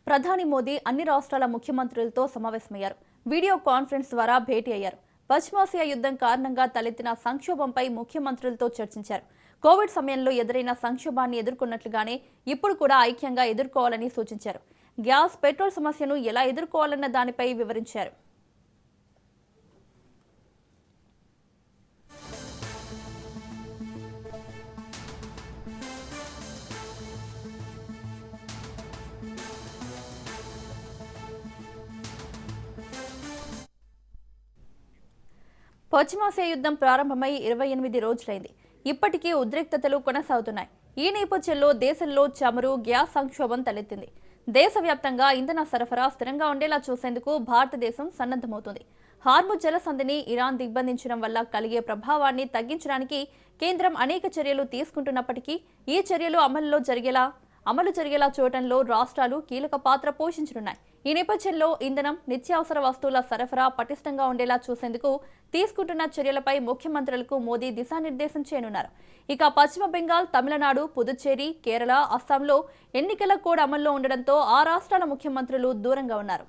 ప్రధాని మోదీ అన్ని రాష్ట్రాల ముఖ్యమంత్రులతో సమావేశమయ్యారు. వీడియో కాన్ఫరెన్స్ ద్వారా భేటీ అయ్యారు. పశ్చిమాసియా యుద్ధం కారణంగా తలెత్తిన సంక్షోభంపై ముఖ్యమంత్రులతో చర్చించారు. కోవిడ్ సమయంలో ఎదురైన సంక్షోభాన్ని ఎదుర్కొన్నట్లుగానే ఇప్పుడు కూడా ఐక్యంగా ఎదుర్కోవాలని సూచించారు. గ్యాస్, పెట్రోల్ సమస్యను ఎలా ఎదుర్కోవాలన్న దానిపై వివరించారు. పశ్చిమాసియా యుద్ధం ప్రారంభమై 28 రోజులైంది. ఇప్పటికీ ఉద్రిక్తతలు కొనసాగుతున్నాయి. ఈ నేపథ్యంలో దేశంలో చమురు, గ్యాస్ సంక్షోభం తలెత్తింది. దేశవ్యాప్తంగా ఇంధన సరఫరా స్థిరంగా ఉండేలా చూసేందుకు భారతదేశం సన్నద్ధమవుతుంది. హార్ముజ్ జలసంధిని ఇరాన్ దిగ్బంధించడం వల్ల కలిగే ప్రభావాన్ని తగ్గించడానికి కేంద్రం అనేక చర్యలు తీసుకుంటున్నప్పటికీ ఈ చర్యలు అమలు జరిగేలా చూడటంలో రాష్ట్రాలు కీలక పాత్ర పోషించనున్నాయి. ఈ నేపథ్యంలో ఇంధనం, నిత్యావసర వస్తువుల సరఫరా పటిష్టంగా ఉండేలా చూసేందుకు తీసుకుంటున్న చర్యలపై ముఖ్యమంత్రులకు మోదీ దిశానిర్దేశం చేయనున్నారు. ఇక పశ్చిమ బెంగాల్, తమిళనాడు, పుదుచ్చేరి, కేరళ, అస్సాంలో ఎన్నికల కోడ్ అమల్లో ఉండడంతో ఆ రాష్ట్రాల ముఖ్యమంత్రులు దూరంగా ఉన్నారు.